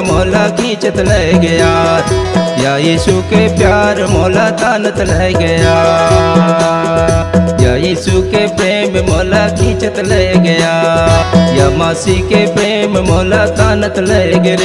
मोला खींचत ले गया या यीशु के प्यार मोला तानत ले गया, या यीशु के प्रेम मोला खींचत ले गया, या मसीह के प्रेम मोला तानत ले गे।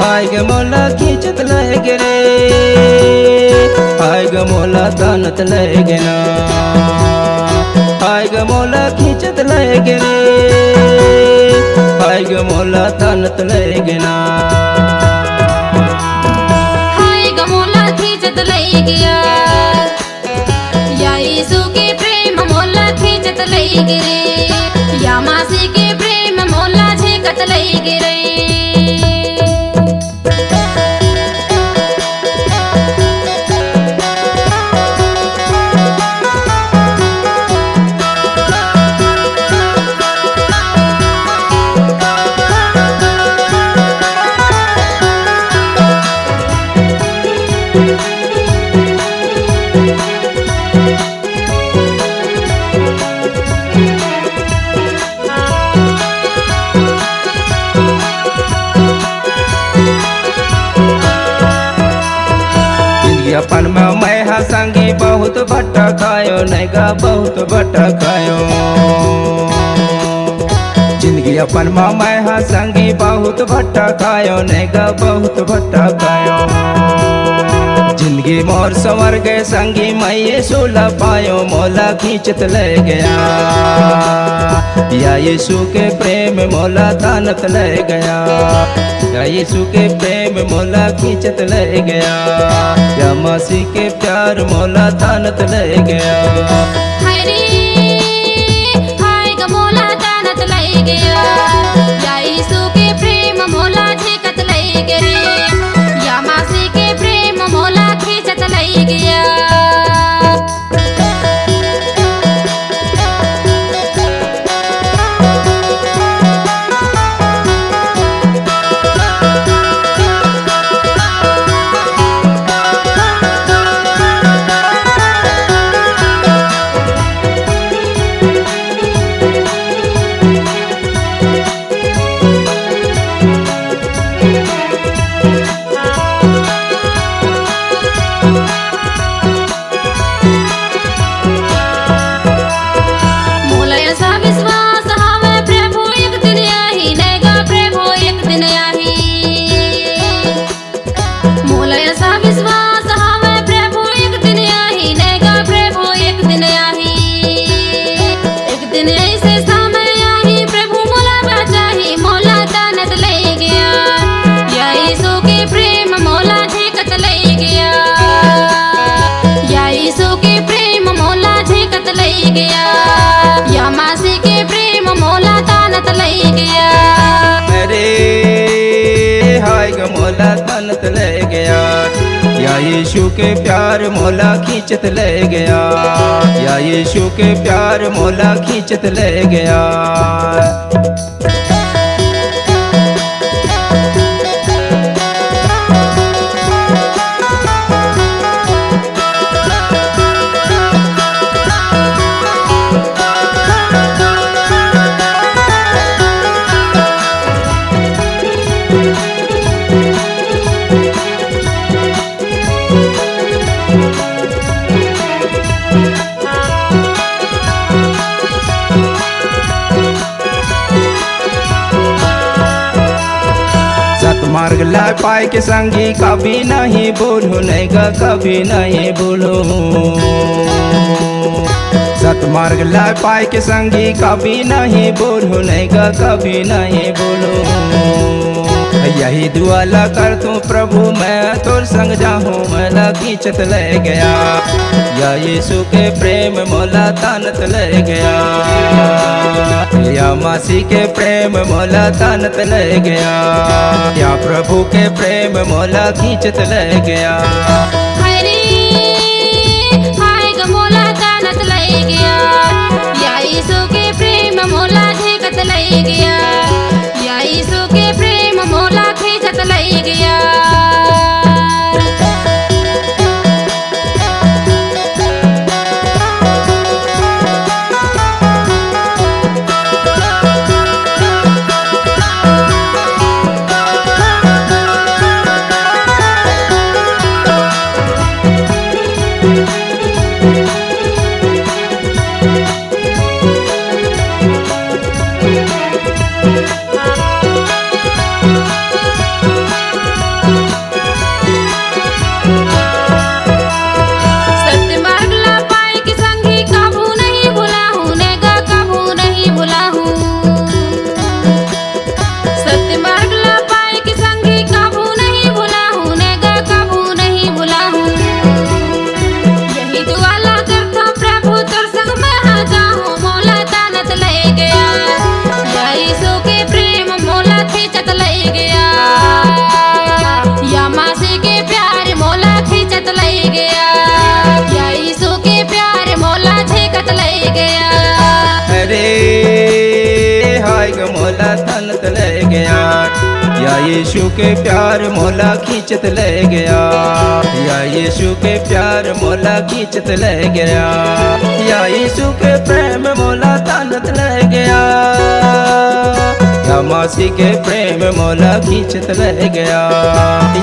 हाय ग मोला खींचत ले गे रे, हाय ग मोला तानत ले गे ना, हाय ग मोला खींचत ले गे रे, हाय ग मोला तानत ले गे ना। हाय ग मोला खींचत ले गया, या यीशु के प्रेम मोला खींचत ले गे रे, या मसीह के प्रेम मोला झेकत ले गे रे। अपन में मैं हा संगी बहुत भटकायो नैगा बहुत भटकायो, जिंदगी अपन में मैं हा संगी बहुत भटकायो नैगा बहुत भटकायो, जिंदगी मोर संवर गए संगी मैं यीशु ला पायो मोला खींचत ले गया, या यीशु के प्रेम मोला तानत ले गया, या यीशु के प्रेम मोला खींचत ले गया, या मसीह के प्यार मोला तानत ले गया। हाय रे हाय ग मोला तानत ले गया, या यीशु के प्रेम मोला झेकत ले गे रे, या मसीह के प्रेम मोला खींचत ले गया। मोला तानत ले गया, या यीशु के प्यार मोला खींचत ले गया, या यीशु के प्यार मोला खींचत ले गया। ला पाए के संगी कभी नहीं भूलू नहीं गा कभी नहीं भूलू सतमार्ग ला पाए के संगी कभी नहीं भूलू नहीं गा कभी नहीं भूलू यही दुआ ला कर तू प्रभु मैं तोर संग जाहूँ मैं खींचत ले गया या यीशु के प्रेम मोला तानत ले गया या मासी के प्रेम मोला तानत ले गया या प्रभु के प्रेम मोला खींचत ले गया हरे हाय ग मोला तानत ले गया या यीशु के प्रेम मोला झेकत ले गया या यीशु के प्रेम मोला खींचत ले गया मोला तानत ले गया या यीशु के प्यार मोला खींचत ले गया या यीशु के प्यार मोला खींचत ले गया या यीशु के प्रेम मोला तानत ले गया या मासी के प्रेम मोला खींचत ले गया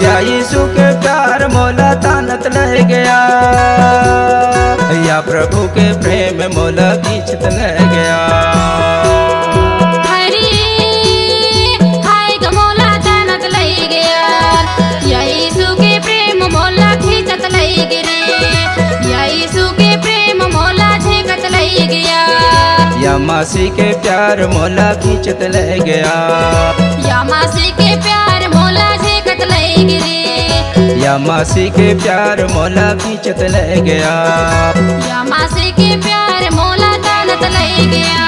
या यीशु के प्यार मोला तानत ले गया या प्रभु के प्रेम मोला खींचत ले गया या मासी के प्यार मोला खींचत ले गया या मासी के प्यार मोला झेकत ले गिरे या मासी के प्यार मोला खींचत ले गया या मासी के प्यार मोला तानत ले गया